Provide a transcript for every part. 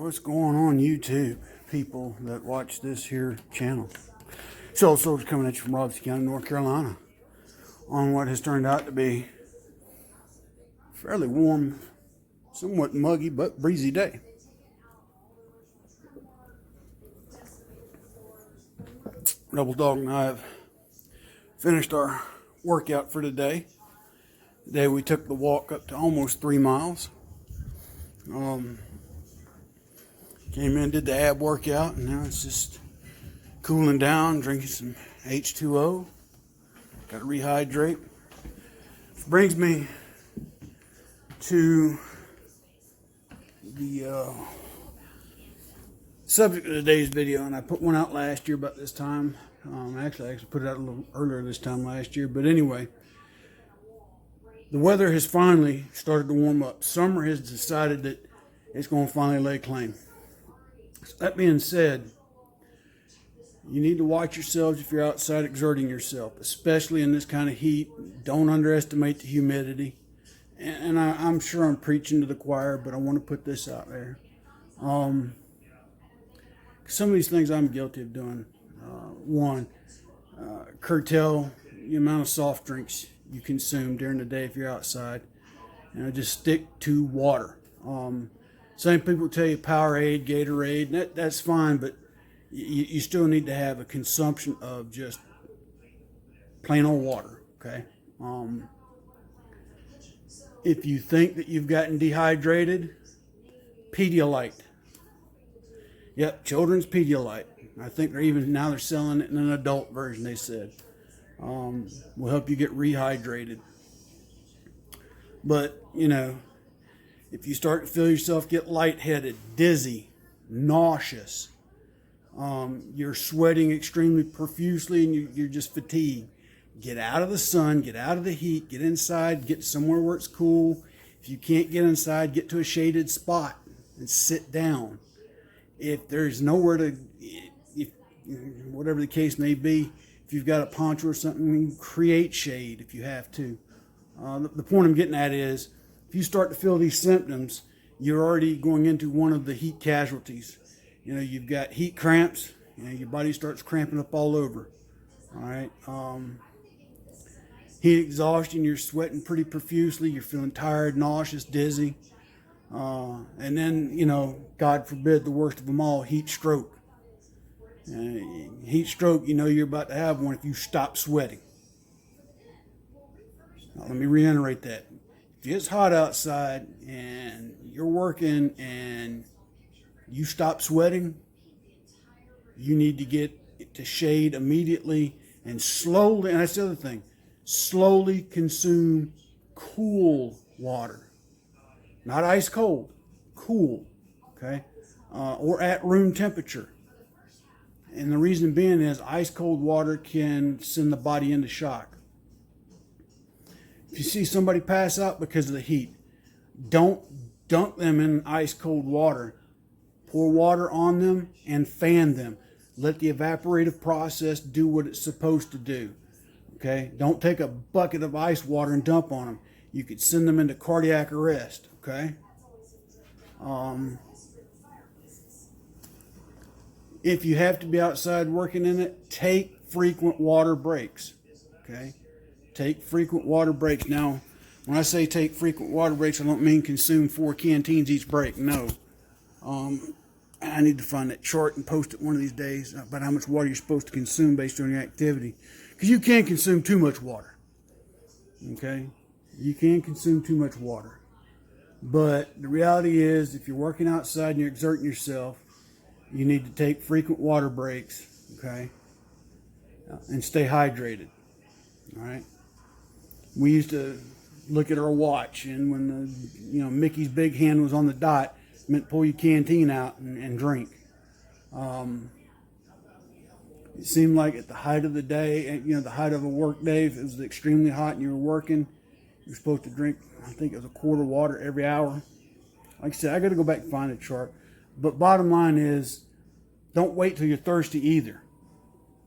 What's going on YouTube, people that watch this here channel? Soul Soldier coming at you from Robinson County, North Carolina, on what has turned out to be a fairly warm, somewhat muggy, but breezy day. Double Dog and I have finished our workout for today. Today we took the walk up to almost 3 miles. Came in, did the ab workout, and now it's just cooling down, drinking some H2O. Got to rehydrate. Which brings me to the subject of today's video, and I put one out last year about this time. Actually, I put it out a little earlier this time last year, but anyway, the weather has finally started to warm up. Summer has decided that it's going to finally lay claim. So that being said, you need to watch yourselves if you're outside exerting yourself, especially in this kind of heat. Don't underestimate the humidity. And I'm sure I'm preaching to the choir, but I want to put this out there. Some of these things I'm guilty of doing. One, curtail the amount of soft drinks you consume during the day if you're outside. Just stick to water. Some people tell you Powerade, Gatorade, and that's fine, but you still need to have a consumption of just plain old water, okay? If you think that you've gotten dehydrated, Pedialyte. Yep, children's Pedialyte. I think they're selling it in an adult version, they said. Will help you get rehydrated. But, if you start to feel yourself get lightheaded, dizzy, nauseous, you're sweating extremely profusely and you're just fatigued, get out of the sun, get out of the heat, get inside, get somewhere where it's cool. If you can't get inside, get to a shaded spot and sit down. If there's nowhere to, whatever the case may be, if you've got a poncho or something, create shade if you have to. The point I'm getting at is, if you start to feel these symptoms, you're already going into one of the heat casualties. You've got heat cramps, your body starts cramping up all over. All right. Heat exhaustion, you're sweating pretty profusely, you're feeling tired, nauseous, dizzy. And then, God forbid, the worst of them all, heat stroke. Heat stroke, you're about to have one if you stop sweating. Now, let me reiterate that. If it's hot outside and you're working and you stop sweating, you need to get to shade immediately and slowly, and that's the other thing, slowly consume cool water. Not ice cold, cool, okay? Or at room temperature. And the reason being is ice cold water can send the body into shock. If you see somebody pass out because of the heat, don't dunk them in ice cold water. Pour water on them and fan them. Let the evaporative process do what it's supposed to do. Okay? Don't take a bucket of ice water and dump on them. You could send them into cardiac arrest. Okay? If you have to be outside working in it, take frequent water breaks. Okay? Take frequent water breaks. Now, when I say take frequent water breaks, I don't mean consume 4 canteens each break. No. I need to find that chart and post it one of these days about how much water you're supposed to consume based on your activity. Because you can consume too much water. Okay? You can consume too much water. But the reality is, if you're working outside and you're exerting yourself, you need to take frequent water breaks. Okay? And stay hydrated. All right? We used to look at our watch, and when Mickey's big hand was on the dot, it meant pull your canteen out and drink. It seemed like at the height of the day, the height of a work day, if it was extremely hot and you were working, you're supposed to drink, I think it was a quart of water every hour. Like I said, I got to go back and find a chart. But bottom line is, don't wait till you're thirsty either.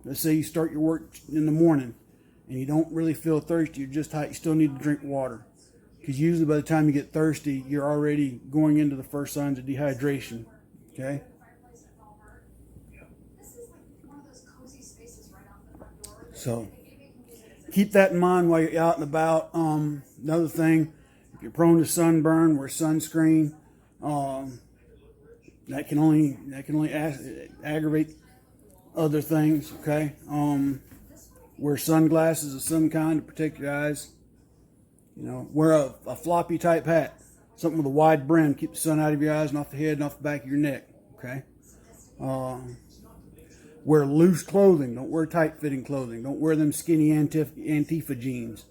Let's say you start your work in the morning and you don't really feel thirsty, you're just hot, you still need to drink water. Because usually by the time you get thirsty, you're already going into the first signs of dehydration. Okay. So keep that in mind while you're out and about. Another thing, if you're prone to sunburn, wear sunscreen. That can only aggravate other things. Okay. Wear sunglasses of some kind to protect your eyes. You know, wear a floppy type hat, something with a wide brim, keep the sun out of your eyes and off the head and off the back of your neck. Okay. Wear loose clothing. Don't wear tight-fitting clothing. Don't wear them skinny Antifa jeans.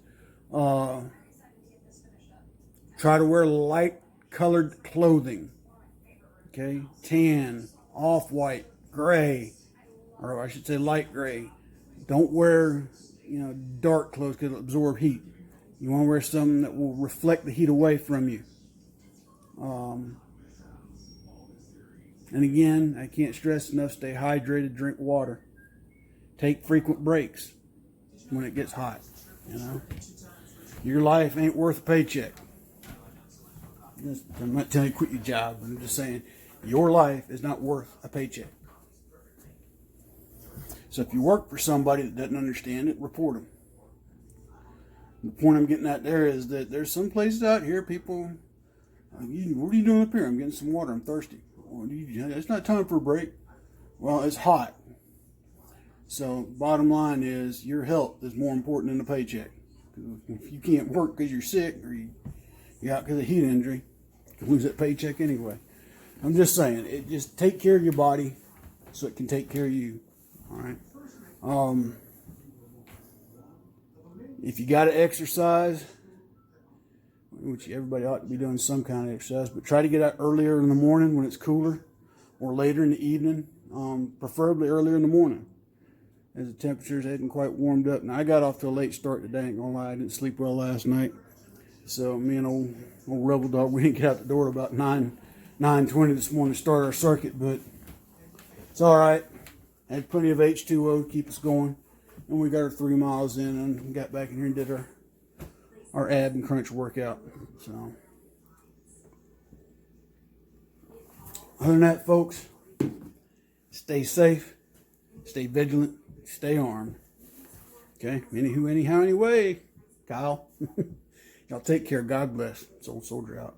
Try to wear light-colored clothing. Okay, tan, off-white, gray, or I should say light gray. Don't wear, dark clothes because it'll absorb heat. You want to wear something that will reflect the heat away from you. And again, I can't stress enough, stay hydrated, drink water. Take frequent breaks when it gets hot, Your life ain't worth a paycheck. I'm not telling you to quit your job. I'm just saying your life is not worth a paycheck. So if you work for somebody that doesn't understand it, report them. The point I'm getting at there is that there's some places out here, people, what are you doing up here? I'm getting some water. I'm thirsty. It's not time for a break. Well, it's hot. So bottom line is your health is more important than the paycheck. If you can't work because you're sick or you're out because of heat injury, you can lose that paycheck anyway. I'm just saying, just take care of your body so it can take care of you. All right. If you got to exercise, which everybody ought to be doing some kind of exercise, but try to get out earlier in the morning when it's cooler, or later in the evening, preferably earlier in the morning, as the temperatures hadn't quite warmed up. Now, I got off to a late start today, ain't gonna lie, I didn't sleep well last night, so me and old Rebel Dog, we didn't get out the door about 9:20 this morning to start our circuit, but it's all right. I had plenty of H2O to keep us going, and we got our 3 miles in and got back in here and did our ab and crunch workout. So other than that, folks, stay safe, stay vigilant, stay armed. Okay, anyhow, anyway, Kyle. Y'all take care. God bless. Old Soldier out.